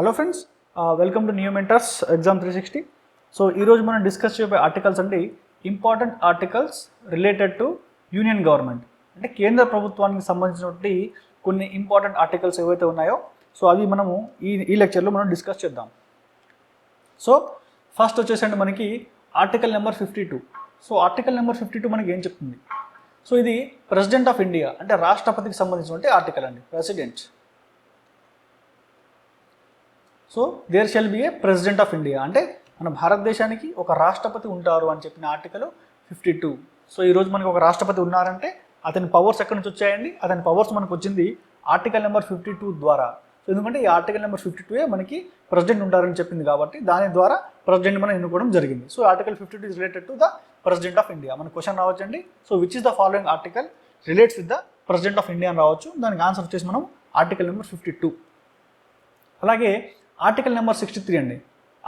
Hello friends, welcome to new mentors exam 360. So ఈరోజు మనం discuss చేయబోయే ఆర్టికల్స్ అంటే important articles related to union government, అంటే కేంద్ర ప్రభుత్వానికి సంబంధించినటువంటి కొన్ని ఇంపార్టెంట్ ఆర్టికల్స్ ఏవైతే ఉన్నాయో సో అవి మనము ఈ లెక్చర్లో మనం డిస్కస్ చేద్దాం. సో ఫస్ట్ వచ్చేసండి మనకి article number 52. So article number 52 మనకి ఏం చెప్తుంది? సో ఇది ప్రెసిడెంట్ ఆఫ్ ఇండియా అంటే రాష్ట్రపతికి సంబంధించినటువంటి ఆర్టికల్ అండి, president. So there shall be a president of India అంటే మన భారతదేశానికి ఒక రాష్ట్రపతి ఉంటారు అని చెప్పిన ఆర్టికల్ 52. సో ఈరోజు మనకి ఒక రాష్ట్రపతి ఉన్నారంటే అతని పవర్స్ ఎక్కడి నుంచి వచ్చాయండి? అతని పవర్స్ మనకు వచ్చింది ఆర్టికల్ నెంబర్ 52 ద్వారా. సో ఎందుకంటే ఈ ఆర్టికల్ నెంబర్ 52 మనకి ప్రెసిడెంట్ ఉంటారని చెప్పింది కాబట్టి దాని ద్వారా ప్రెసిడెంట్ మనం ఎన్నుకోవడం జరిగింది. So article 52 is related to the president of India. మన క్వశ్చన్ రావచ్చండి, so which is the following article relates with the president of India అని రావచ్చు. దానికి ఆన్సర్ వచ్చేసి మనం ఆర్టికల్ నెంబర్ 52. అలాగే ఆర్టికల్ నెంబర్ 63 అండి.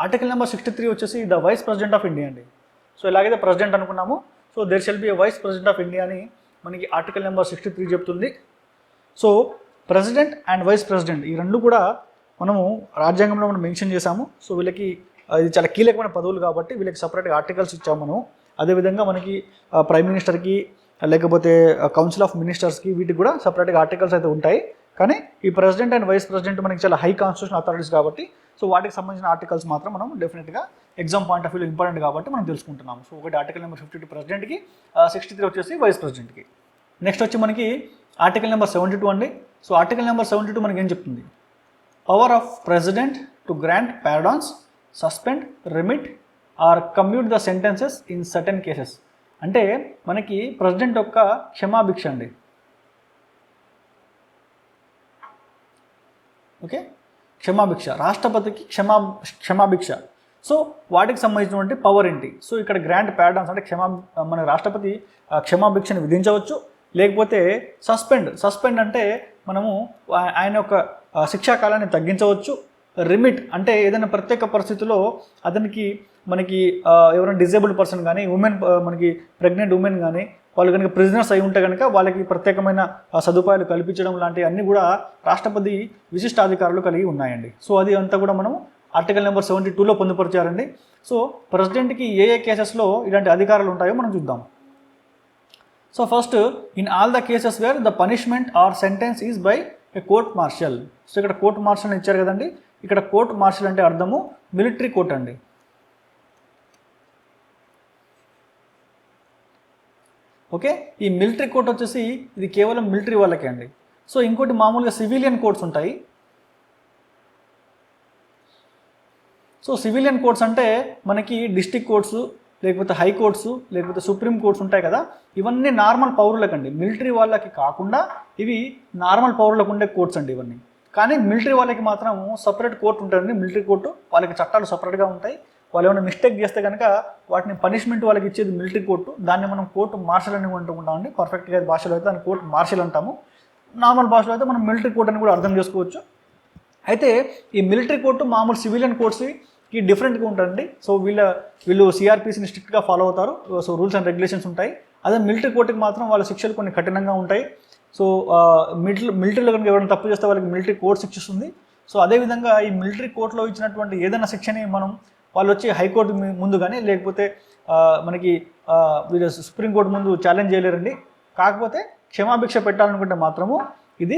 ఆర్టికల్ నెంబర్ 63 వచ్చేసి the vice president of India అండి. సో ఎలాగైతే ప్రెసిడెంట్ అనుకున్నాము, so there shall be a vice president of India అని మనకి ఆర్టికల్ నెంబర్ 63 చెప్తుంది. So president and vice president ఈ రెండు కూడా మనము రాజ్యాంగంలో మనం మెన్షన్ చేశాము. సో వీళ్ళకి ఇది చాలా కీలకమైన పదవులు కాబట్టి వీళ్ళకి సపరేట్గా ఆర్టికల్స్ ఇచ్చాము మనం. అదేవిధంగా మనకి ప్రైమ్ మినిస్టర్కి లేకపోతే కౌన్సిల్ ఆఫ్ మినిస్టర్స్కి వీటికి కూడా సపరేట్గా ఆర్టికల్స్ అయితే ఉంటాయి. కానీ ఈ ప్రెసిడెంట్ అండ్ వైస్ ప్రెసిడెంట్ మనకి చాలా హై కాన్స్టిట్యూషన్ అథారిటీస్ కాబట్టి సో వాటికి సంబంధించిన ఆర్టికల్స్ మాత్రం మనం డెఫినెట్గా ఎగ్జామ్ పాయింట్ ఆఫ్ వ్యూలో ఇంపార్టెంట్ కాబట్టి మనం తెలుసుకుంటున్నాము. సో ఒకటి ఆర్టికల్ నెంబర్ 52 ప్రెసిడెంట్కి, 63 వచ్చేసి వైస్ ప్రెసిడెంట్కి. నెక్స్ట్ వచ్చి మనకి ఆర్టికల్ నెంబర్ 72 అండి. సో ఆర్టికల్ నెంబర్ 72 మనకి ఏం చెప్తుంది? Power of president to grant pardons, suspend, remit or commute the sentences in certain cases. అంటే మనకి ప్రెసిడెంట్ యొక్క క్షమాభిక్ష అండి. ఓకే, క్షమాభిక్ష, రాష్ట్రపతికి క్షమాభిక్ష. సో వాటికి సంబంధించినటువంటి పవర్ ఏంటి? సో ఇక్కడ గ్రాంట్ పారడాన్స్ అంటే మన రాష్ట్రపతి క్షమాభిక్షను విధించవచ్చు, లేకపోతే సస్పెండ్ అంటే మనము ఆయన యొక్క శిక్షాకాలాన్ని తగ్గించవచ్చు. రిమిట్ అంటే ఏదైనా ప్రత్యేక పరిస్థితుల్లో అతనికి మనకి ఎవరైనా డిజేబుల్డ్ పర్సన్ కానీ మనకి ప్రెగ్నెంట్ ఉమెన్ కానీ వాళ్ళు కనుక ప్రిజనర్స్ అయి ఉంటే కనుక వాళ్ళకి ప్రత్యేకమైన సదుపాయాలు కల్పించడం లాంటివి అన్నీ కూడా రాష్ట్రపతి విశిష్టాధికారులు కలిగి ఉన్నాయండి. సో అది అంతా కూడా మనం ఆర్టికల్ నెంబర్ 72లో పొందుపరిచారండి. సో ప్రెసిడెంట్కి ఏ కేసెస్లో ఇలాంటి అధికారాలు ఉంటాయో మనం చూద్దాం. So first, in all the cases where the punishment or sentence is by a court martial. So ఇక్కడ కోర్ట్ మార్షల్ ఇచ్చారు కదండి. ఇక్కడ కోర్ట్ మార్షల్ అంటే అర్థము మిలిటరీ కోర్ట్ అండి. ఓకే, ఈ మిలిటరీ కోర్ట్ వచ్చేసి ఇది కేవలం మిలిటరీ వాళ్ళకే అండి. సో ఇంకోటి మామూలుగా సివిలియన్ కోర్ట్స్ ఉంటాయి. సో సివిలియన్ కోర్ట్స్ అంటే మనకి డిస్ట్రిక్ట్ కోర్ట్స్, లేకపోతే హైకోర్ట్స్, లేకపోతే సుప్రీం కోర్ట్స్ ఉంటాయి కదా, ఇవన్నీ నార్మల్ పౌరులకండి. మిలిటరీ వాళ్ళకి కాకుండా ఇవి నార్మల్ పౌరులకు ఉండే కోర్ట్స్ అండి ఇవన్నీ. కానీ మిలిటరీ వాళ్ళకి మాత్రం సపరేట్ కోర్టు ఉంటుందండి. మిలిటరీ కోర్టు వాళ్ళకి చట్టాలు సపరేట్గా ఉంటాయి. వాళ్ళు ఏమైనా మిస్టేక్ చేస్తే కనుక వాటిని పనిష్మెంట్ వాళ్ళకి ఇచ్చేది మిలిటరీ కోర్టు. దాన్ని మనం కోర్టు మార్షల్ అని అంటుకుంటామండి. పర్ఫెక్ట్గా భాషలో అయితే దాన్ని కోర్టు మార్షల్ అంటాము. నార్మల్ భాషలో అయితే మనం మిలిటరీ కోర్టు అని కూడా అర్థం చేసుకోవచ్చు. అయితే ఈ మిలిటరీ కోర్టు మామూలు సివిలియన్ కోర్ట్స్కి డిఫరెంట్గా ఉంటుందండి. సో వీళ్ళు సిఆర్పిసిని స్ట్రిక్ట్గా ఫాలో అవుతారు. సో రూల్స్ అండ్ రెగ్యులేషన్స్ ఉంటాయి. అదే మిలిటరీ కోర్టుకి మాత్రం వాళ్ళ శిక్షలు కొన్ని కఠినంగా ఉంటాయి. సో మిలిటరీలో కనుక ఎవరైనా తప్పు చేస్తే వాళ్ళకి మిలిటరీ కోర్ట్ శిక్షిస్తుంది. సో అదేవిధంగా ఈ మిలిటరీ కోర్టులో ఇచ్చినటువంటి ఏదైనా శిక్షని వాళ్ళు వచ్చి హైకోర్టు ముందు కానీ లేకపోతే మనకి వీళ్ళు సుప్రీంకోర్టు ముందు ఛాలెంజ్ చేయలేరండి. కాకపోతే క్షమాభిక్ష పెట్టాలనుకుంటే మాత్రము ఇది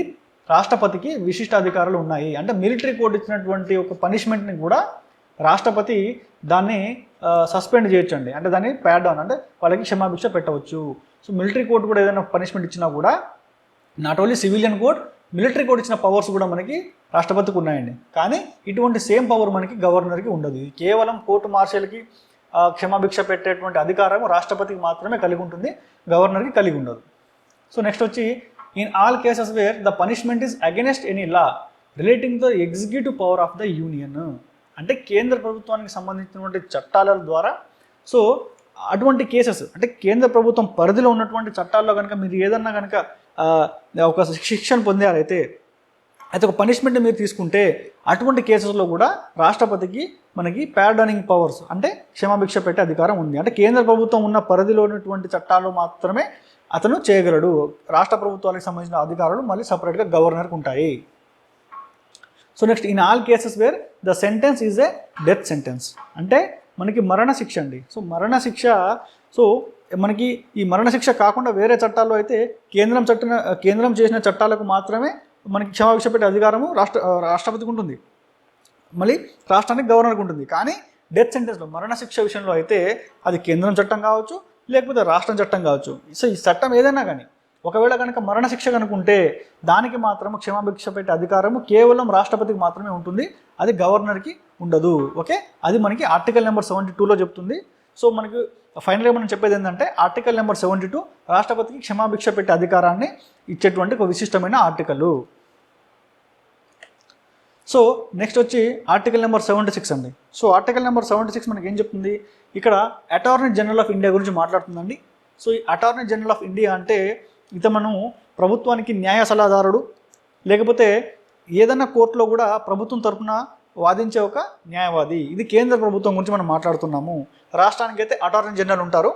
రాష్ట్రపతికి విశిష్ట అధికారాలు ఉన్నాయి. అంటే మిలిటరీ కోర్టు ఇచ్చినటువంటి ఒక పనిష్మెంట్ని కూడా రాష్ట్రపతి దాన్ని సస్పెండ్ చేయొచ్చండి. అంటే దాన్ని ప్యాడ్ అంటే వాళ్ళకి క్షమాభిక్ష పెట్టవచ్చు. సో మిలిటరీ కోర్టు కూడా ఏదైనా పనిష్మెంట్ ఇచ్చినా కూడా not only civilian court, military court ఇచ్చిన పవర్స్ కూడా మనకి రాష్ట్రపతికి ఉన్నాయండి. కానీ ఇటువంటి సేమ్ పవర్ మనకి గవర్నర్కి ఉండదు. కేవలం కోర్టు మార్షల్కి క్షమాభిక్ష పెట్టేటువంటి అధికారం రాష్ట్రపతికి మాత్రమే కలిగి ఉంటుంది, గవర్నర్కి కలిగి ఉండదు. సో నెక్స్ట్ వచ్చి, in all cases where the punishment is against any law relating the executive power of the union. అంటే కేంద్ర ప్రభుత్వానికి సంబంధించినటువంటి చట్టాల ద్వారా సో అటువంటి కేసెస్ అంటే కేంద్ర ప్రభుత్వం పరిధిలో ఉన్నటువంటి చట్టాల్లో కనుక మీరు ఏదన్నా కనుక ఒక శిక్షను పొందారైతే ఒక పనిష్మెంట్ మీరు తీసుకుంటే అటువంటి కేసెస్లో కూడా రాష్ట్రపతికి మనకి ప్యారడానింగ్ పవర్స్ అంటే క్షమాభిక్ష పెట్టే అధికారం ఉంది. అంటే కేంద్ర ప్రభుత్వం ఉన్న పరిధిలో ఉన్నటువంటి చట్టాలు మాత్రమే అతను చేయగలడు. రాష్ట్ర ప్రభుత్వాలకు సంబంధించిన అధికారాలు మళ్ళీ సపరేట్గా గవర్నర్కి ఉంటాయి. So next in all cases where the sentence is a death sentence, అంటే మనకి మరణశిక్ష అండి. సో మరణశిక్ష, సో మనకి ఈ మరణశిక్ష కాకుండా వేరే చట్టాల్లో అయితే కేంద్రం చేసిన చట్టాలకు మాత్రమే మనకి క్షమాభిక్ష పెట్టే అధికారము రాష్ట్రపతికి ఉంటుంది, మళ్ళీ రాష్ట్రానికి గవర్నర్కి ఉంటుంది. కానీ డెత్ సెంటెన్స్లో మరణశిక్ష విషయంలో అయితే అది కేంద్రం చట్టం కావచ్చు, లేకపోతే రాష్ట్రం చట్టం కావచ్చు. సో ఈ చట్టం ఏదైనా కానీ ఒకవేళ కనుక మరణశిక్ష కనుకుంటే దానికి మాత్రము క్షమాభిక్ష పెట్టే అధికారము కేవలం రాష్ట్రపతికి మాత్రమే ఉంటుంది, అది గవర్నర్కి ఉండదు. ఓకే, అది మనకి ఆర్టికల్ నెంబర్ 72లో చెప్తుంది. సో మనకి ఫైనల్గా మనం చెప్పేది ఏంటంటే ఆర్టికల్ నెంబర్ 72 రాష్ట్రపతికి క్షమాభిక్ష పెట్టే అధికారాన్ని ఇచ్చేటువంటి ఒక విశిష్టమైన ఆర్టికల్. సో నెక్స్ట్ వచ్చి ఆర్టికల్ నెంబర్ 76 అండి. సో ఆర్టికల్ నెంబర్ 76 మనకి ఏం చెప్తుంది, ఇక్కడ అటార్నీ జనరల్ ఆఫ్ ఇండియా గురించి మాట్లాడుతుందండి. సో ఈ అటార్నీ జనరల్ ఆఫ్ ఇండియా అంటే మనం ప్రభుత్వానికి న్యాయ సలహాదారుడు, లేకపోతే ఏదైనా కోర్టులో కూడా ప్రభుత్వం తరఫున వాదించే ఒక న్యాయవాది. ఇది కేంద్ర ప్రభుత్వం గురించి మనం మాట్లాడుతున్నాము. రాష్ట్రానికి అయితే అటార్నీ జనరల్ ఉంటారు,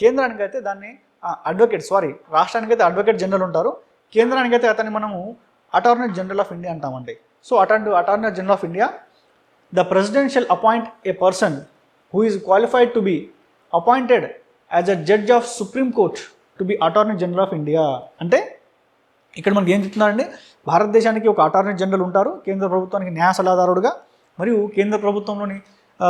కేంద్రానికి అయితే దాన్ని రాష్ట్రానికి అయితే అడ్వకేట్ జనరల్ ఉంటారు, కేంద్రానికి అయితే అతన్ని మనము అటార్నీ జనరల్ ఆఫ్ ఇండియా అంటామండి. So attorney general of India, the president shall appoint A person who is qualified to be appointed as a judge of supreme court to be attorney general of India. అంటే ఇక్కడ మనకి ఏం చెప్తున్నారంటే భారతదేశానికి ఒక attorney general ఉంటారు, కేంద్ర ప్రభుత్వానికి న్యాయ సలహాదారుడుగా, మరియు కేంద్ర ప్రభుత్వంలోని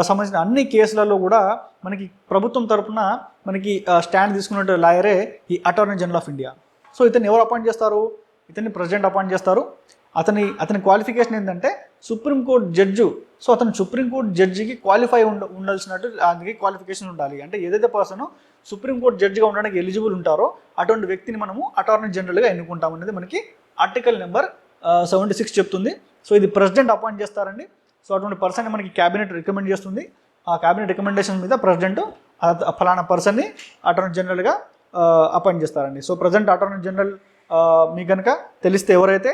సంబంధించిన అన్ని కేసులలో కూడా మనకి ప్రభుత్వం తరఫున మనకి స్టాండ్ తీసుకున్న లాయరే ఈ attorney general of India. So ఇతన్ని ఎవరు అపాయింట్ చేస్తారు, ఇతన్ని ప్రెసిడెంట్ అపాయింట్ చేస్తారు. అతని క్వాలిఫికేషన్ ఏంటంటే సుప్రీంకోర్టు జడ్జు. సో అతను సుప్రీంకోర్టు జడ్జికి క్వాలిఫై ఉండాల్సినట్టు దానికి క్వాలిఫికేషన్ ఉండాలి. అంటే ఏదైతే పర్సన్ సుప్రీంకోర్టు జడ్జిగా ఉండడానికి ఎలిజిబుల్ ఉంటారో అటువంటి వ్యక్తిని మనము అటార్నీ జనరల్గా ఎన్నుకుంటాం అనేది మనకి ఆర్టికల్ నెంబర్ 76 చెప్తుంది. సో ఇది ప్రెసిడెంట్ అపాయింట్ చేస్తారండి. సో అటువంటి పర్సన్ని మనకి క్యాబినెట్ రికమెండ్ చేస్తుంది. ఆ క్యాబినెట్ రికమెండేషన్ మీద ప్రెసిడెంట్ ఫలానా పర్సన్ని అటార్నీ జనరల్గా అపాయింట్ చేస్తారండి. సో ప్రజెంట్ అటార్నీ జనరల్ మీకు కనుక తెలిస్తే ఎవరైతే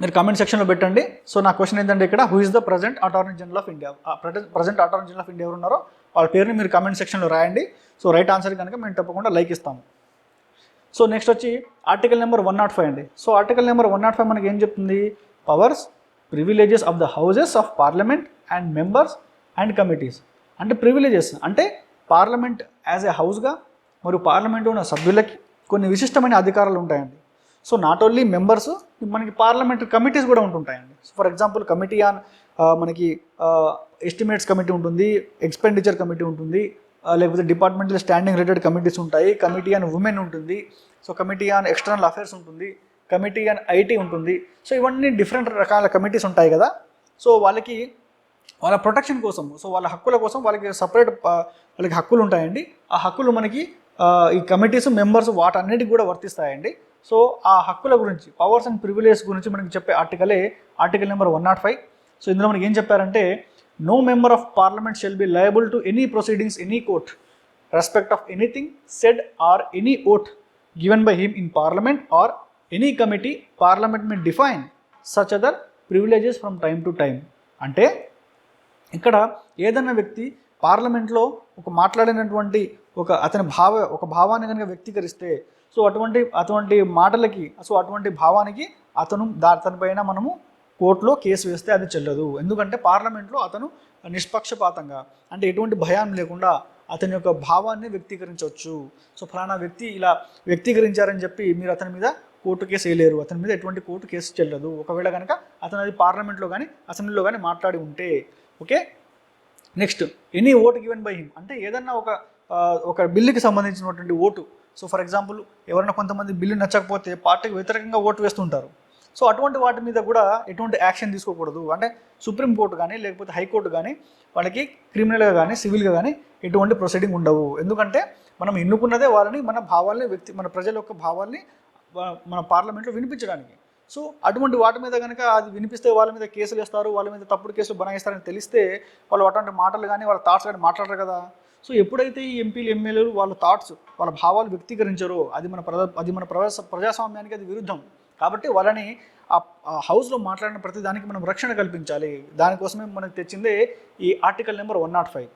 మీరు కామెంట్ సెక్షన్లో పెట్టండి. సో నా క్వశ్చన్ ఏంటంటే ఇక్కడ who is the present attorney general of India, present attorney general of India ఎవరు ఉన్నారో వాళ్ళ పేరుని మీరు కామెంట్ సెక్షన్లో రాయండి. సో రైట్ ఆన్సర్ కనుక మేము తప్పకుండా లైక్ ఇస్తాము. సో నెక్స్ట్ వచ్చి ఆర్టికల్ నెంబర్ 105 అండి. సో ఆర్టికల్ నెంబర్ 105 మనకి ఏం చెప్తుంది, powers, privileges of the houses of parliament and members and committees. అంటే ప్రివిలేజెస్ అంటే పార్లమెంట్ యాజ్ ఏ హౌస్గా మరియు పార్లమెంట్లో ఉన్న సభ్యులకి కొన్ని విశిష్టమైన అధికారాలు ఉంటాయండి. సో నాట్ ఓన్లీ మెంబర్స్, మనకి పార్లమెంటరీ కమిటీస్ కూడా ఉంటుంటాయండి. So for example committee on మనకి ఎస్టిమేట్స్ కమిటీ ఉంటుంది, ఎక్స్పెండిచర్ కమిటీ ఉంటుంది, లేకపోతే డిపార్ట్మెంటల్ స్టాండింగ్ రిలేటెడ్ కమిటీస్ ఉంటాయి, కమిటీ ఆన్ ఉమెన్ ఉంటుంది, so committee on external affairs ఉంటుంది, కమిటీ ఆన్ ఐటీ ఉంటుంది. సో ఇవన్నీ డిఫరెంట్ రకాల కమిటీస్ ఉంటాయి కదా. సో వాళ్ళ ప్రొటెక్షన్ కోసం, సో వాళ్ళ హక్కుల కోసం వాళ్ళకి సపరేట్ వాళ్ళకి హక్కులు ఉంటాయండి. ఆ హక్కులు మనకి ఈ కమిటీస్ మెంబర్స్ వాటన్నిటికి కూడా వర్తిస్తాయండి. సో ఆ హక్కుల గురించి, పవర్స్ అండ్ ప్రివిలేజెస్ గురించి మనకి చెప్పే ఆర్టికల్ నెంబర్ 105. సో ఇందులో మనకి ఏం చెప్పారంటే no member of parliament shall be liable to any proceedings any court respect of anything said or any oath given by him in parliament or any committee parliament may define such other privileges from time to time. అంటే ఇక్కడ ఏదైనా వ్యక్తి పార్లమెంట్లో మాట్లాడినటువంటి ఒక భావాన్ని కనుక వ్యక్తీకరిస్తే, so అటువంటి మాటలకి, సో అటువంటి భావానికి అతనిపైన మనము కోర్టులో కేసు వేస్తే అది చెల్లదు. ఎందుకంటే పార్లమెంట్లో అతను నిష్పక్షపాతంగా, అంటే ఎటువంటి భయం లేకుండా అతని యొక్క భావాన్ని వ్యక్తీకరించవచ్చు. సో ఫలానా వ్యక్తి ఇలా వ్యక్తీకరించారని చెప్పి మీరు అతని మీద కోర్టు కేసు వేయలేరు, అతని మీద ఎటువంటి కోర్టు కేసు చెల్లదు. ఒకవేళ కనుక అతను అది పార్లమెంట్లో కానీ అసెంబ్లీలో కానీ మాట్లాడి ఉంటే. Okay, next any vote given by him. అంటే ఏదన్నా ఒక బిల్లుకి సంబంధించినటువంటి ఓటు. సో ఫర్ ఎగ్జాంపుల్ ఎవరైనా కొంతమంది బిల్లు నచ్చకపోతే పార్టీకి వ్యతిరేకంగా ఓటు వేస్తుంటారు. సో అటువంటి వాటి మీద కూడా ఎటువంటి యాక్షన్ తీసుకోకూడదు. అంటే సుప్రీంకోర్టు కానీ లేకపోతే హైకోర్టు కానీ వాళ్ళకి క్రిమినల్గా కానీ సివిల్గా కానీ ఎటువంటి ప్రొసీడింగ్ ఉండవు. ఎందుకంటే మనం ఎన్నుకున్నదే వాళ్ళని, మన ప్రజల యొక్క భావాల్ని మన పార్లమెంట్లో వినిపించడానికి. సో అటువంటి వాటి మీద కనుక అది వినిపిస్తే వాళ్ళ మీద కేసులు వేస్తారు, వాళ్ళ మీద తప్పుడు కేసులు బనాయిస్తారని తెలిస్తే వాళ్ళు అటువంటి మాటలు కానీ వాళ్ళ థాట్స్ కానీ మాట్లాడరు కదా. సో ఎప్పుడైతే ఈ ఎంపీలు ఎమ్మెల్యేలు వాళ్ళ థాట్స్ వాళ్ళ భావాలు వ్యక్తీకరించారో అది మన ప్రజాస్వామ్యానికి అది విరుద్ధం. కాబట్టి వాళ్ళని ఆ హౌస్లో మాట్లాడిన ప్రతి దానికి మనం రక్షణ కల్పించాలి. దానికోసమే మనకు తెచ్చిందే ఈ ఆర్టికల్ నెంబర్ 105.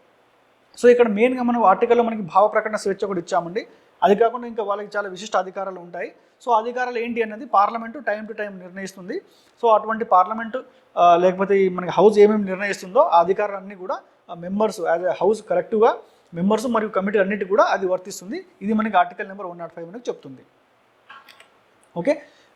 సో ఇక్కడ మెయిన్గా మనం ఆర్టికల్లో మనకి భావ ప్రకటన స్వేచ్ఛ కూడా ఇచ్చామండి. అది కాకుండా ఇంకా వాళ్ళకి చాలా విశిష్ట అధికారాలు ఉంటాయి. సో అధికారాలు ఏంటి అనేది పార్లమెంటు టైం టు టైం నిర్ణయిస్తుంది. సో అటువంటి పార్లమెంటు లేకపోతే మనకి హౌస్ ఏమేమి నిర్ణయిస్తుందో ఆ అధికారాలన్నీ కూడా మెంబర్స్ యాజ్ ఎ హౌస్ కలెక్టివ్గా మెంబర్స్ మరియు కమిటీ అన్నిటి కూడా అది వర్తిస్తుంది. ఇది మనకి ఆర్టికల్ నెంబర్ 105 మనకి చెప్తుంది. ఓకే,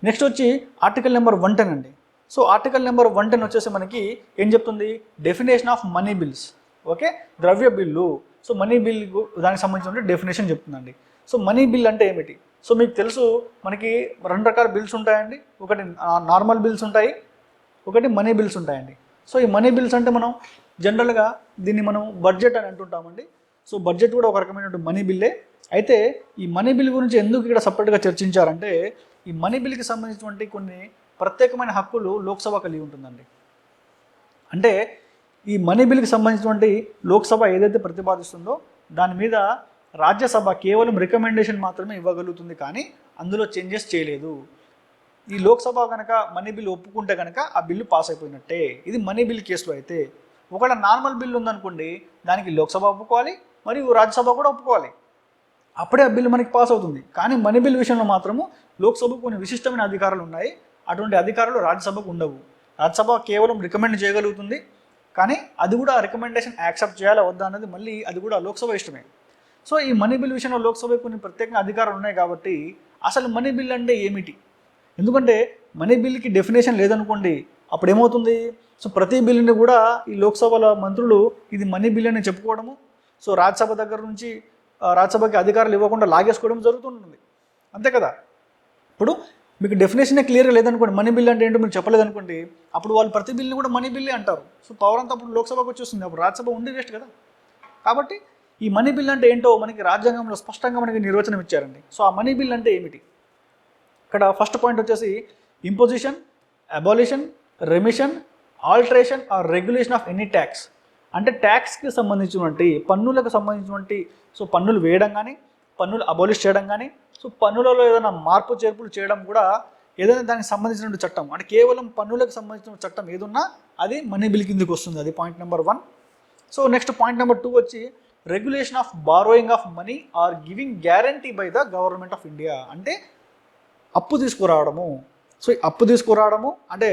నెక్స్ట్ వచ్చి ఆర్టికల్ నెంబర్ 110 అండి. సో ఆర్టికల్ నెంబర్ 110 వచ్చేసి మనకి ఏం చెప్తుంది, definition of money bills. Okay, ద్రవ్య బిల్లు. సో మనీ బిల్ దానికి సంబంధించిన డెఫినేషన్ చెప్తుందండి. సో మనీ బిల్ అంటే ఏమిటి? సో మీకు తెలుసు మనకి 2 రకాల బిల్స్ ఉంటాయండి. ఒకటి నార్మల్ బిల్స్ ఉంటాయి, ఒకటి మనీ బిల్స్ ఉంటాయండి. సో ఈ మనీ బిల్స్ అంటే మనం జనరల్గా దీన్ని మనం బడ్జెట్ అని అంటుంటామండి. సో బడ్జెట్ కూడా ఒక రకమైనటువంటి మనీ బిల్లే. అయితే ఈ మనీ బిల్ గురించి ఎందుకు ఇక్కడ సపరేట్గా చర్చించారంటే, ఈ మనీ బిల్కి సంబంధించినటువంటి కొన్ని ప్రత్యేకమైన హక్కులు లోక్సభ కలిగి ఉంటుందండి. అంటే ఈ మనీ బిల్కి సంబంధించినటువంటి లోక్సభ ఏదైతే ప్రతిపాదిస్తుందో దాని మీద రాజ్యసభ కేవలం రికమెండేషన్ మాత్రమే ఇవ్వగలుగుతుంది, కానీ అందులో చేంజెస్ చేయలేదు. ఈ లోక్సభ కనుక మనీ బిల్ ఒప్పుకుంటే కనుక ఆ బిల్లు పాస్ అయిపోయినట్టే. ఇది మనీ బిల్ కేసులో. అయితే ఒకవేళ నార్మల్ బిల్లు ఉందనుకోండి, దానికి లోక్సభ ఒప్పుకోవాలి మరియు రాజ్యసభ కూడా ఒప్పుకోవాలి, అప్పుడే ఆ బిల్లు మనకి పాస్ అవుతుంది. కానీ మనీ బిల్ విషయంలో మాత్రము లోక్సభకు కొన్ని విశిష్టమైన అధికారాలు ఉన్నాయి. అటువంటి అధికారాలు రాజ్యసభకు ఉండవు. రాజ్యసభ కేవలం రికమెండ్ చేయగలుగుతుంది, కానీ అది కూడా ఆ రికమెండేషన్ యాక్సెప్ట్ చేయాలా వద్దా అనేది మళ్ళీ అది కూడా లోక్సభ ఇష్టమే. సో ఈ మనీ బిల్ విషయంలో లోక్సభ కొన్ని ప్రత్యేకంగా అధికారాలు ఉన్నాయి కాబట్టి అసలు మనీ బిల్ అంటే ఏమిటి? ఎందుకంటే మనీ బిల్కి డెఫినేషన్ లేదనుకోండి, అప్పుడు ఏమవుతుంది, సో ప్రతి బిల్లుని కూడా ఈ లోక్సభల మంత్రులు ఇది మనీ బిల్ అని చెప్పుకోవడము, సో రాజ్యసభ దగ్గర నుంచి రాజ్యసభకి అధికారాలు ఇవ్వకుండా లాగేసుకోవడం జరుగుతుంటుంది. అంతే కదా. ఇప్పుడు మీకు డెఫినేషనే క్లియర్గా లేదనుకోండి, మనీ బిల్ అంటే ఏంటో మీరు చెప్పలేదనుకోండి, అప్పుడు వాళ్ళు ప్రతి బిల్ని కూడా మనీ బిల్లే అంటారు. సో పవర్ అంతా అప్పుడు లోక్సభకు వచ్చేస్తుంది, అప్పుడు రాజ్యసభ ఉండి వేస్ట్ కదా. కాబట్టి ఈ మనీ బిల్ అంటే ఏంటో మనకి రాజ్యాంగంలో స్పష్టంగా మనకి నిర్వచనం ఇచ్చారండి. సో ఆ మనీ బిల్ అంటే ఏమిటి? ఇక్కడ ఫస్ట్ పాయింట్ వచ్చేసి imposition, abolition, remission, alteration or regulation of any tax. అంటే ట్యాక్స్కి సంబంధించినటువంటి పన్నులకు సంబంధించినటువంటి సో పన్నులు వేయడం కానీ, పన్నులు అబాలిష్ చేయడం కానీ, సో పన్నులలో ఏదైనా మార్పు చేర్పులు చేయడం కూడా ఏదైనా దానికి సంబంధించిన చట్టం, అంటే కేవలం పన్నులకు సంబంధించిన చట్టం ఏదున్నా అది మనీ బిల్ కిందకి వస్తుంది. అది point number 1. So next point number 2 వచ్చి regulation of borrowing of money are giving guarantee by the government of India. అంటే అప్పు తీసుకురావడము. సో అప్పు తీసుకురావడము అంటే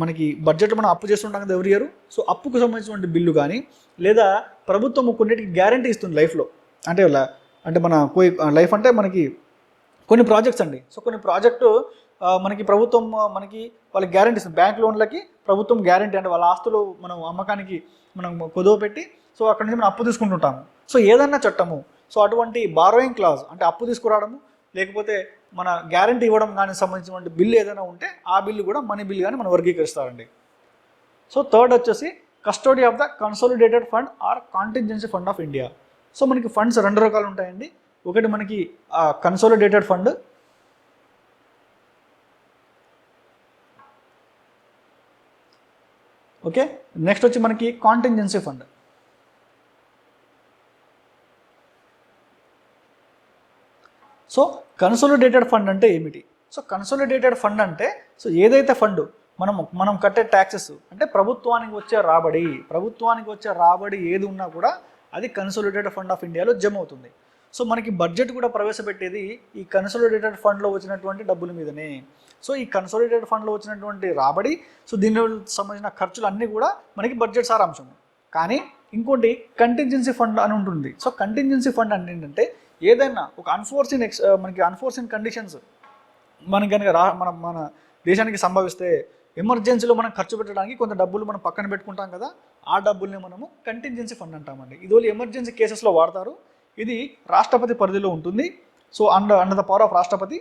మనకి బడ్జెట్ మనం అప్పు చేస్తుంటాం కదా ఎవ్రీ ఇయర్. సో అప్పుకు సంబంధించినటువంటి బిల్లు కానీ, లేదా ప్రభుత్వం కొన్నిటికి గ్యారంటీ ఇస్తుంది లైఫ్లో. అంటే మన లైఫ్ అంటే మనకి కొన్ని ప్రాజెక్ట్స్ అండి. సో కొన్ని ప్రాజెక్టు మనకి ప్రభుత్వం వాళ్ళకి గ్యారంటీ ఇస్తుంది. బ్యాంక్ లోన్లకి ప్రభుత్వం గ్యారంటీ, అంటే వాళ్ళ ఆస్తులు మనం అమ్మకానికి మనం కుదువ పెట్టి సో అక్కడి నుంచి మనం అప్పు తీసుకుంటుంటాము. సో ఏదన్నా చట్టము, సో అటువంటి బారోయింగ్ క్లాజ్ అంటే అప్పు తీసుకురావడము, లేకపోతే మన గ్యారంటీ ఇవ్వడం కానీ సంబంధించినటువంటి బిల్లు ఏదైనా ఉంటే ఆ బిల్లు కూడా మనీ బిల్ కానీ మనం వర్గీకరిస్తారండి. సో థర్డ్ వచ్చేసి custody of the consolidated fund are contingency fund of India. So మనకి ఫండ్స్ 2 రకాలు ఉంటాయండి. ఒకటి మనకి కన్సాలిడేటెడ్ ఫండ్, ఓకే. నెక్స్ట్ వచ్చి మనకి contingency fund. So consolidated fund అంటే ఏమిటి? సో కన్సాలిడేటెడ్ ఫండ్ అంటే సో ఏదైతే ఫండ్ మనం కట్టే ట్యాక్సెస్ అంటే ప్రభుత్వానికి వచ్చే రాబడి ఏది ఉన్నా కూడా అది కన్సాలిడేటెడ్ ఫండ్ ఆఫ్ ఇండియాలో జమ అవుతుంది. సో మనకి బడ్జెట్ కూడా ప్రవేశపెట్టేది ఈ కన్సాలిడేటెడ్ ఫండ్లో వచ్చినటువంటి డబ్బుల మీదనే. సో ఈ కన్సాలిడేటెడ్ ఫండ్లో వచ్చినటువంటి రాబడి, సో దీనికి సంబంధించిన ఖర్చులు అన్నీ కూడా మనకి బడ్జెట్ సారాంశం. కానీ ఇంకోటి కంటింజెన్సీ ఫండ్ అని ఉంటుంది. సో కంటింజెన్సీ ఫండ్ అంటే ఏంటంటే ఏదైనా ఒక అన్ఫోర్సిన్ కండిషన్స్ మనకి కనుక మన దేశానికి సంభవిస్తే ఎమర్జెన్సీలో మనం ఖర్చు పెట్టడానికి కొంత డబ్బులు మనం పక్కన పెట్టుకుంటాం కదా, ఆ డబ్బుల్ని మనము కంటింజెన్సీ ఫండ్ అంటామండి. ఇది ఓన్లీ ఎమర్జెన్సీ కేసెస్లో వాడతారు. ఇది రాష్ట్రపతి పరిధిలో ఉంటుంది. So under the power of రాష్ట్రపతి.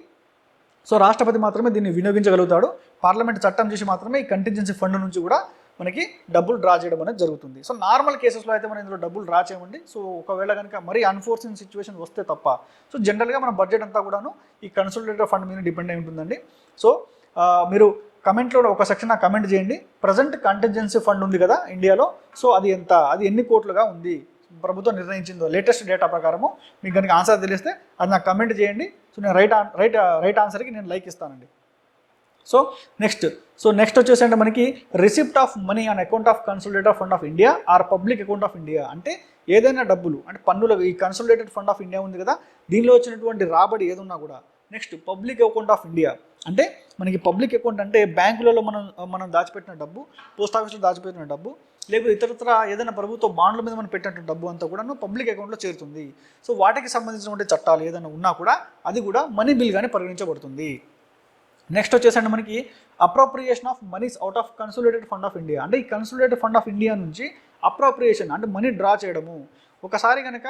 సో రాష్ట్రపతి మాత్రమే దీన్ని వినియోగించగలుగుతాడు. పార్లమెంట్ చట్టం చేసి మాత్రమే ఈ కంటింజెన్సీ ఫండ్ నుంచి కూడా మనకి డబ్బులు డ్రా చేయడం అనేది జరుగుతుంది. సో నార్మల్ కేసెస్లో అయితే మనం ఇందులో డబ్బులు డ్రా చేయమండి. సో ఒకవేళ కనుక మరీ అన్ఫోర్సిన్ సిచ్యువేషన్ వస్తే తప్ప. సో జనరల్గా మన బడ్జెట్ అంతా కూడాను ఈ కన్సాలిడేటెడ్ ఫండ్ మీద డిపెండ్ అయి ఉంటుందండి. సో మీరు కమెంట్లో ఒక సెక్షన్ కమెంట్ చేయండి, ప్రజెంట్ కంటింజెన్సీ ఫండ్ ఉంది కదా ఇండియాలో, సో అది ఎంత, అది ఎన్ని కోట్లుగా ఉంది ప్రభుత్వం నిర్ణయించిందో లేటెస్ట్ డేటా ప్రకారము మీకు కనుక ఆన్సర్ తెలిస్తే అది నాకు కమెంట్ చేయండి. సో నేను రైట్ ఆన్సర్కి నేను లైక్ ఇస్తానండి. సో నెక్స్ట్ వచ్చేసి అంటే మనకి receipt of money on account of consolidated fund of India or public account of India. అంటే ఏదైనా డబ్బులు అంటే పన్నుల ఈ కన్సాలిడేటెడ్ ఫండ్ ఆఫ్ ఇండియా ఉంది కదా, దీనిలో వచ్చినటువంటి రాబడి ఏదున్నా కూడా. Next public account of India అంటే మనకి పబ్లిక్ అకౌంట్ అంటే బ్యాంకులలో మనం దాచిపెట్టిన డబ్బు, పోస్ట్ ఆఫీస్లో దాచిపెట్టిన డబ్బు, లేకపోతే ఇతరత్ర ఏదైనా ప్రభుత్వ బాండ్ల మీద మనం పెట్టిన డబ్బు అంతా కూడా పబ్లిక్ అకౌంట్లో చేరుతుంది. సో వాటికి సంబంధించినటువంటి చట్టాలు ఏదైనా ఉన్నా కూడా అది కూడా మనీ బిల్గానే పరిగణించబడుతుంది. నెక్స్ట్ వచ్చేసండి మనకి appropriation of monies out of consolidated fund of India అంటే ఈ కన్సాలిడేటెడ్ ఫండ్ ఆఫ్ ఇండియా నుంచి అప్రోప్రియేషన్ అంటే మనీ డ్రా చేయడము. ఒకసారి కనుక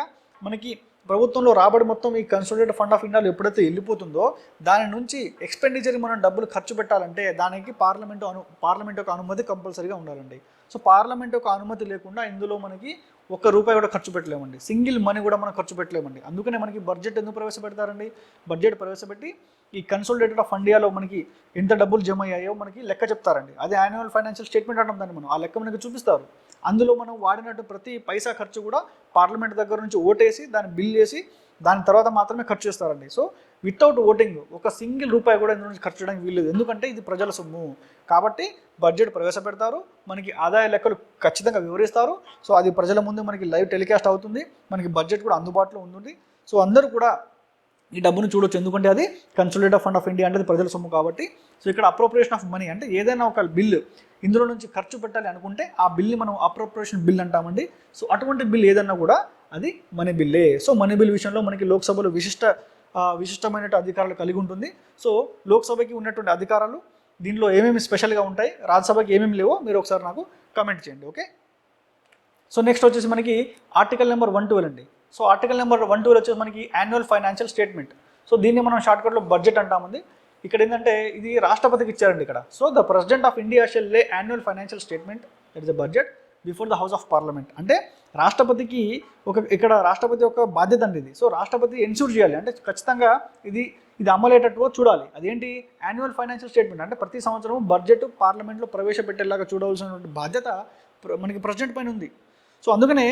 మనకి ప్రభుత్వంలో రాబడి మొత్తం ఈ కన్సాలిడేటెడ్ ఫండ్ ఆఫ్ ఇండియాలో ఎప్పుడైతే వెళ్ళిపోతుందో దాని నుంచి ఎక్స్పెండిచర్ మనం డబ్బులు ఖర్చు పెట్టాలంటే దానికి పార్లమెంట్ యొక్క అనుమతి కంపల్సరీగా ఉండాలండి. సో పార్లమెంట్ యొక్క అనుమతి లేకుండా ఇందులో మనకి ₹1 కూడా ఖర్చు పెట్టలేమండి, సింగిల్ మనీ కూడా మనం ఖర్చు పెట్టలేమండి. అందుకనే మనకి బడ్జెట్ ఎందుకు ప్రవేశపెడతారండి, బడ్జెట్ ప్రవేశపెట్టి ఈ కన్సాలిడేటెడ్ ఆఫ్ ఇండియాలో మనకి ఎంత డబ్బులు జమ అయ్యాయో మనకి లెక్క చెప్తారండి. అదే యాన్యువల్ ఫైనాన్షియల్ స్టేట్మెంట్ అంటాం దాన్ని మనం, ఆ లెక్క మనకి చూపిస్తారు. అందులో మనం వాడినట్టు ప్రతి పైసా ఖర్చు కూడా పార్లమెంట్ దగ్గర నుంచి ఓటేసి దాన్ని బిల్ చేసి దాని తర్వాత మాత్రమే ఖర్చు చేస్తారండి. సో వితౌట్ ఓటింగ్ ఒక సింగిల్ రూపాయి కూడా ఇందులో నుంచి ఖర్చు చేయడానికి వీల్లేదు, ఎందుకంటే ఇది ప్రజల సొమ్ము. కాబట్టి బడ్జెట్ ప్రవేశపెడతారు, మనకి ఆదాయ లెక్కలు ఖచ్చితంగా వివరిస్తారు. సో అది ప్రజల ముందు మనకి లైవ్ టెలికాస్ట్ అవుతుంది, మనకి బడ్జెట్ కూడా అందుబాటులో ఉంటుంది. సో అందరూ కూడా ఈ డబ్బును చూడొచ్చు, ఎందుకంటే అది కన్సాలిడేటెడ్ ఫండ్ ఆఫ్ ఇండియా అంటే ప్రజల సొమ్ము కాబట్టి. సో ఇక్కడ అప్రోప్రియేషన్ ఆఫ్ మనీ అంటే ఏదైనా ఒక బిల్లు ఇందులో నుంచి ఖర్చు పెట్టాలి అనుకుంటే ఆ బిల్ని మనం అప్రోప్రియేషన్ బిల్ అంటామండి. సో అటువంటి బిల్ ఏదన్నా కూడా అది మనీ బిల్లే. సో మనీ బిల్ విషయంలో మనకి లోక్సభలో విశిష్టమైన అధికారాలు కలిగి ఉంటుంది. సో లోక్సభకి ఉన్నటువంటి అధికారాలు దీనిలో ఏమేమి స్పెషల్గా ఉంటాయి, రాజ్యసభకి ఏమేమి లేవో మీరు ఒకసారి నాకు కమెంట్ చేయండి. ఓకే, సో నెక్స్ట్ వచ్చేసి మనకి ఆర్టికల్ నెంబర్ 112 అండి. సో ఆర్టికల్ నెంబర్ 112 వచ్చేసి మనకి యాన్యువల్ ఫైనాన్షియల్ స్టేట్మెంట్. సో దీన్ని మనం షార్ట్కట్లో బడ్జెట్ అంటామండి. ఇక్కడ ఏంటంటే ఇది రాష్ట్రపతికి ఇచ్చారండి ఇక్కడ. So the president of India shall lay annual financial statement that is the budget before the house of parliament. అంటే రాష్ట్రపతికి ఇక్కడ రాష్ట్రపతి యొక్క బాధ్యత అండి ఇది. సో రాష్ట్రపతి ఎన్ష్యూర్ చేయాలి అంటే ఖచ్చితంగా ఇది అమలయ్యేటట్టుగా చూడాలి. అదేంటి యాన్యువల్ ఫైనాన్షియల్ స్టేట్మెంట్ అంటే ప్రతి సంవత్సరం బడ్జెట్ పార్లమెంట్లో ప్రవేశపెట్టేలాగా చూడవలసినటువంటి బాధ్యత మనకి ప్రెసిడెంట్ పైన ఉంది. సో అందుకనే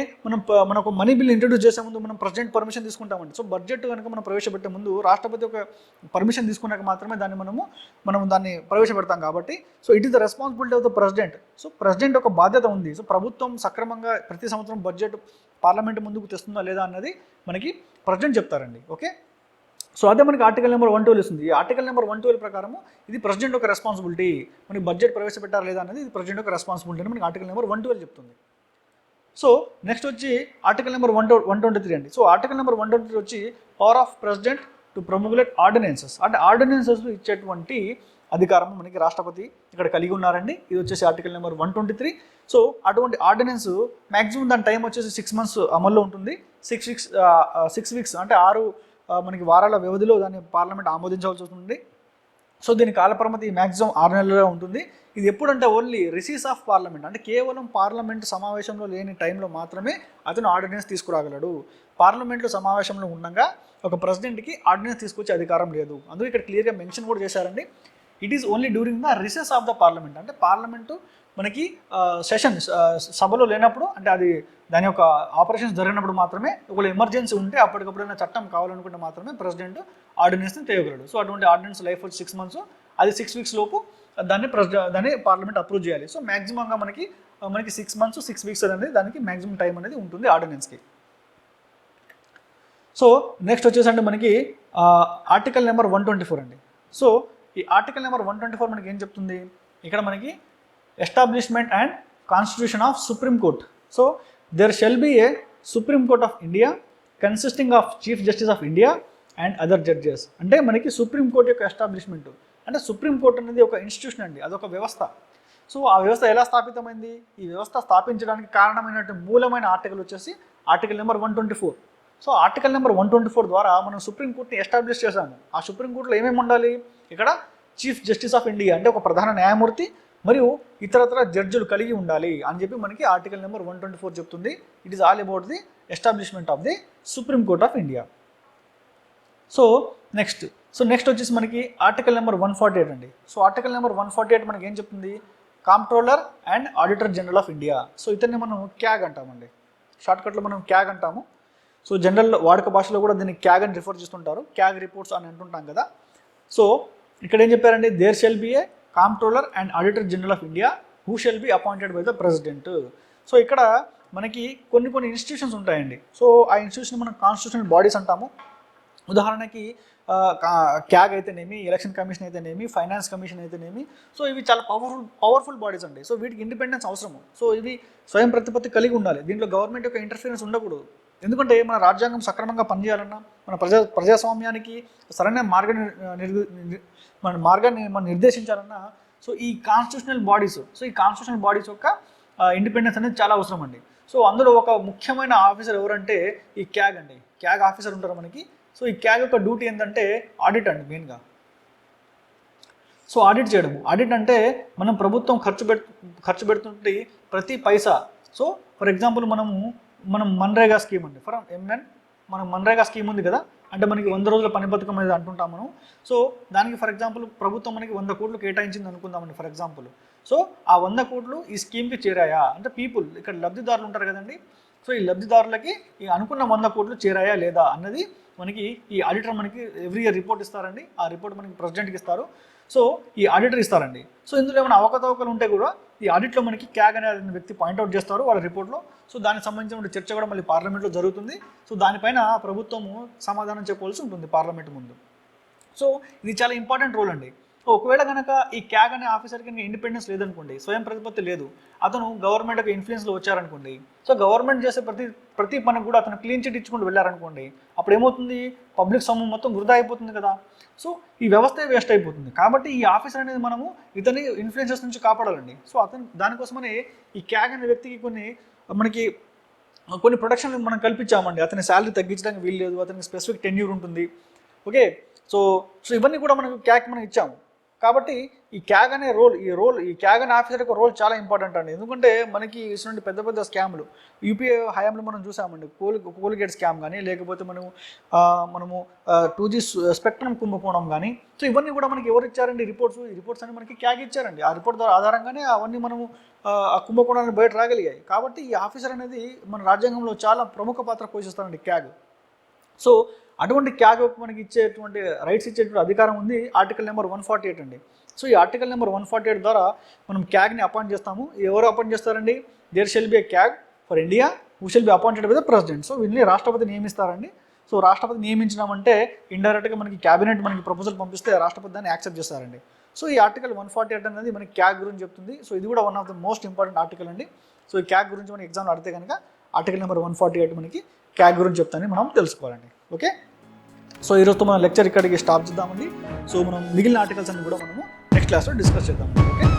మనకు మనీ బిల్ ఇంట్రడ్యూస్ చేసే ముందు మనం ప్రెసిడెంట్ పర్మిషన్ తీసుకుంటామండి. సో బడ్జెట్ కనుక మనం ప్రవేశపెట్టే ముందు రాష్ట్రపతి యొక్క పర్మిషన్ తీసుకున్నాక మాత్రమే దాన్ని మనం దాన్ని ప్రవేశపెడతాం కాబట్టి. So it is the responsibility of the president. So president యొక్క బాధ్యత ఉంది. సో ప్రభుత్వం సక్రమంగా ప్రతి సంవత్సరం బడ్జెట్ పార్లమెంట్ ముందుకు తెస్తుందా లేదా అన్నది మనకి ప్రెసిడెంట్ చెప్తారండి. ఓకే, సో అదే మనకి ఆర్టికల్ నెంబర్ 112 ఇస్తుంది. ఈ ఆర్టికల్ నెంబర్ 112 ప్రకారము ఇది ప్రెసిడెంట్ యొక్క రెస్పాన్సిబిలిటీ. మనకి బడ్జెట్ ప్రవేశపెట్టారా లేదా అనేది ఇది ప్రెసిడెంట్ యొక్క రెస్పాన్సిబిలిటీ అని మనకి ఆర్టికల్ నెంబర్ 112 చెప్తుంది. సో నెక్స్ట్ వచ్చి ఆర్టికల్ నెంబర్ 123 అండి. సో ఆర్టికల్ నెంబర్ 123 వచ్చి power of president to promulgate ordinances అంటే ఆర్డినెన్సెస్ ఇచ్చేటువంటి అధికారం మనకి రాష్ట్రపతి ఇక్కడ కలిగి ఉన్నారండి. ఇది వచ్చేసి ఆర్టికల్ నెంబర్ 123. సో అటువంటి ఆర్డినెన్స్ మ్యాక్సిమం దాని టైం వచ్చేసి 6 months అమల్లో ఉంటుంది. 6 weeks అంటే 6 మనకి వారాల వ్యవధిలో దాన్ని పార్లమెంట్ ఆమోదించవలసి వస్తుంది. సో దీని కాలపరిమితి మ్యాక్సిమం 6 నెలలుగా ఉంటుంది. ఇది ఎప్పుడంటే ఓన్లీ రిసీస్ ఆఫ్ పార్లమెంట్ అంటే కేవలం పార్లమెంట్ సమావేశంలో లేని టైంలో మాత్రమే అతను ఆర్డినెన్స్ తీసుకురాగలడు. పార్లమెంట్లో సమావేశంలో ఉండగా ఒక ప్రెసిడెంట్కి ఆర్డినెన్స్ తీసుకొచ్చే అధికారం లేదు. అందుకే ఇక్కడ క్లియర్గా మెన్షన్ కూడా చేశారండి. It is only during the recess of the parliament అంటే పార్లమెంటు మనకి సభలో లేనప్పుడు అంటే అది దాని యొక్క ఆపరేషన్స్ జరిగినప్పుడు మాత్రమే, ఒకవేళ ఎమర్జెన్సీ ఉంటే అప్పటికప్పుడైనా చట్టం కావాలనుకుంటే మాత్రమే ప్రెసిడెంట్ ఆర్డినెన్స్ని తేయగలడు. సో అటువంటి ఆర్డినెన్స్ లైఫ్ వచ్చి 6 months, అది 6 weeks లోపు దాన్ని పార్లమెంట్ అప్రూవ్ చేయాలి. సో మ్యాక్సిమంగా మనకి 6 months 6 weeks అనేది దానికి మ్యాక్సిమం టైం అనేది ఉంటుంది ఆర్డినెన్స్కి. సో నెక్స్ట్ వచ్చేసండి మనకి ఆర్టికల్ నెంబర్ 124 అండి. సో ఈ ఆర్టికల్ నెంబర్ 124 మనకి ఏం చెప్తుంది, ఇక్కడ మనకి establishment and constitution of supreme court. So there shall be a supreme court of India consisting of chief justice of India and other judges. అంటే మనకి సుప్రీం కోర్ట్ యొక్క ఎస్టాబ్లిష్మెంట్ అంటే సుప్రీం కోర్ట్ అనేది ఒక ఇన్స్టిట్యూషన్ అండి, అదొక వ్యవస్థ. సో ఆ వ్యవస్థ ఎలా స్థాపితమైంది, ఈ వ్యవస్థ స్థాపించడానికి కారణమైనటువంటి మూలమైన ఆర్టికల్ వచ్చేసి article number 124. So article number 124 ద్వారా మనం సుప్రీంకోర్టుని ఎస్టాబ్లిష్ చేశాము. ఆ సుప్రీంకోర్టులో ఏమేమి ఉండాలి, ఇక్కడ చీఫ్ జస్టిస్ ఆఫ్ ఇండియా అంటే ఒక ప్రధాన న్యాయమూర్తి మరియు ఇతరత్ర జడ్జిలు కలిగి ఉండాలి అని చెప్పి మనకి ఆర్టికల్ నెంబర్ 124 చెప్తుంది. It is all about the establishment of the supreme court of India. So next వచ్చేసి మనకి ఆర్టికల్ నెంబర్ 148 అండి. సో ఆర్టికల్ నెంబర్ 148 మనకి ఏం చెప్తుంది, comptroller and auditor general of India. So ఇతన్ని మనం క్యాగ్ అంటామండి, షార్ట్కట్లో మనం క్యాగ్ అంటాము. సో జనరల్ వాడుక భాషలో కూడా దీన్ని క్యాగ్ అని రిఫర్ చేస్తుంటారు, క్యాగ్ రిపోర్ట్స్ అని అంటుంటాం కదా. సో ఇక్కడ ఏం చెప్పారండి, there shall be a comptroller and auditor general of India who shall be appointed by the president. So ఇక్కడ మనకి కొన్ని ఇన్స్టిట్యూషన్స్ ఉంటాయండి. సో ఆ ఇన్స్టిట్యూషన్ మనం కాన్స్టిట్యూషనల్ బాడీస్ అంటాము. ఉదాహరణకి క్యాగ్ అయితేనేమి, ఎలక్షన్ కమిషన్ అయితేనేమి, ఫైనాన్స్ కమిషన్ అయితేనేమి, సో ఇవి చాలా పవర్ఫుల్ బాడీస్ అండి. సో వీటికి ఇండిపెండెన్స్ అవసరము. సో ఇవి స్వయం ప్రతిపత్తి కలిగి ఉండాలి. దీంట్లో గవర్నమెంట్ యొక్క ఇంటర్ఫీరెన్స్ ఉండకూడదు. ఎందుకంటే మన రాజ్యాంగం సక్రమంగా పనిచేయాలన్నా, మన ప్రజాస్వామ్యానికి సరైన మార్గాన్ని మనం నిర్దేశించాలన్నా, సో ఈ కాన్స్టిట్యూషనల్ బాడీస్ యొక్క ఇండిపెండెన్స్ అనేది చాలా అవసరం అండి. సో అందులో ఒక ముఖ్యమైన ఆఫీసర్ ఎవరంటే ఈ క్యాగ్ అండి. క్యాగ్ ఆఫీసర్ ఉంటారు మనకి. సో ఈ క్యాగ్ యొక్క డ్యూటీ ఏంటంటే ఆడిట్ అండి మెయిన్గా. సో ఆడిట్ చేయడము. ఆడిట్ అంటే మనం ప్రభుత్వం ఖర్చు పెడుతుంటే ప్రతి పైసా. సో ఫర్ ఎగ్జాంపుల్ మనం మన్రేగా స్కీమ్ అండి, మనం మన్రేగా స్కీమ్ ఉంది కదా, అంటే మనకి 100 రోజుల పని పథకం అనేది అంటుంటాం మనం. సో దానికి ఫర్ ఎగ్జాంపుల్ ప్రభుత్వం మనకి 100 కోట్లు కేటాయించింది అనుకుందామండి ఫర్ ఎగ్జాంపుల్. సో ఆ 100 కోట్లు ఈ స్కీమ్కి చేరాయా అంటే పీపుల్, ఇక్కడ లబ్ధిదారులు ఉంటారు కదండి. సో ఈ లబ్ధిదారులకి ఈ అనుకున్న 100 కోట్లు చేరాయా లేదా అన్నది మనకి ఈ ఆడిటర్ మనకి ఎవ్రీ ఇయర్ రిపోర్ట్ ఇస్తారండి. ఆ రిపోర్ట్ మనకి ప్రెసిడెంట్కి ఇస్తారు. సో ఈ ఆడిటర్ ఇస్తారండి. సో ఇందులో ఏమైనా అవకతవకలు ఉంటే కూడా ఈ ఆడిట్లో మనకి క్యాగ్ అనే వ్యక్తి పాయింట్అవుట్ చేస్తారు వాళ్ళ రిపోర్ట్లో. సో దానికి సంబంధించిన చర్చ కూడా మళ్ళీ పార్లమెంట్లో జరుగుతుంది. సో దానిపైన ప్రభుత్వము సమాధానం చెప్పవలసి ఉంటుంది పార్లమెంట్ ముందు. సో ఇది చాలా ఇంపార్టెంట్ రోల్ అండి. ఒకవేళ కనుక ఈ క్యాగ్ అనే ఆఫీసర్కి ఇండిపెండెన్స్ లేదనుకోండి, స్వయం ప్రతిపత్తి లేదు, అతను గవర్నమెంట్ యొక్క ఇన్ఫ్లుయెన్స్లో వచ్చారనుకోండి, సో గవర్నమెంట్ చేసే ప్రతి పనికి కూడా అతను క్లీన్ చిట్ ఇచ్చుకుంటూ వెళ్ళారనుకోండి, అప్పుడు ఏమవుతుంది, పబ్లిక్ సొమ్ము మొత్తం వృధా అయిపోతుంది కదా. సో ఈ వ్యవస్థే వేస్ట్ అయిపోతుంది. కాబట్టి ఈ ఆఫీసర్ అనేది మనము ఇతని ఇన్ఫ్లుయెన్సెస్ నుంచి కాపాడాలండి. సో దానికోసమని ఈ క్యాగ్ అనే వ్యక్తికి కొన్ని ప్రొటెక్షన్లు మనం కల్పించామండి. అతని శాలరీ తగ్గించడానికి వీలు లేదు, అతనికి స్పెసిఫిక్ టెన్యూర్ ఉంటుంది. ఓకే, సో ఇవన్నీ కూడా క్యాగ్ మనం ఇచ్చాము. కాబట్టి ఈ క్యాగ్ అనే ఈ క్యాగ్ అనే ఆఫీసర్ యొక్క రోల్ చాలా ఇంపార్టెంట్ అండి. ఎందుకంటే మనకి ఇటువంటి పెద్ద స్కామ్లు యూపీఏ హయాంలో మనం చూసామండి. కోల్గేట్ స్కామ్ కానీ, లేకపోతే మనము 2G స్పెక్ట్రమ్ కుంభకోణం కానీ. సో ఇవన్నీ కూడా మనకి ఎవరు ఇచ్చారండి రిపోర్ట్స్ అని మనకి క్యాగ్ ఇచ్చారండి. ఆ రిపోర్ట్ ఆధారంగానే అవన్నీ మనము ఆ కుంభకోణాన్ని బయట రాగలిగాయి. కాబట్టి ఈ ఆఫీసర్ అనేది మన రాజ్యాంగంలో చాలా ప్రముఖ పాత్ర పోషిస్తారండి క్యాగ్. సో అటువంటి క్యాగ్ మనకి ఇచ్చేటువంటి రైట్స్ ఇచ్చేటువంటి అధికారం ఉంది ఆర్టికల్ నెంబర్ 148 అండి. సో ఈ ఆర్టికల్ నెంబర్ 148 ద్వారా మనం క్యాగ్ని అపాయింట్ చేస్తాము. ఎవరు అపాయింట్ చేస్తారండి? There shall be a CAG for India who shall be appointed by the president. So వీళ్ళని రాష్ట్రపతి నియమిస్తారండి. సో రాష్ట్రపతి నియమించినామంటే ఇండైరెక్ట్గా మనకి క్యాబినెట్ ప్రపోజల్ పంపిస్తే రాష్ట్రపతి దాన్ని యాక్సెప్ట్ చేస్తారండి. సో ఈ ఆర్టికల్ 148 అనేది మనకి క్యాగ్ గురించి చెప్తుంది. సో ఇది కూడా one of the most important article అండి. సో ఈ క్యాగ్ గురించి మనకి ఎగ్జామ్లో అడిగితే కనుక ఆర్టికల్ నెంబర్ 148 మనకి క్యాగ్ గురించి చెప్తానని మనం తెలుసుకోవాలండి. ఓకే, సో ఈరోజుతో మన లెక్చర్ ఇక్కడికి స్టాప్ చేద్దామండి. సో మనం మిగిలిన ఆర్టికల్స్ అన్ని కూడా మనము నెక్స్ట్ క్లాస్లో డిస్కస్ చేద్దాం. ఓకే.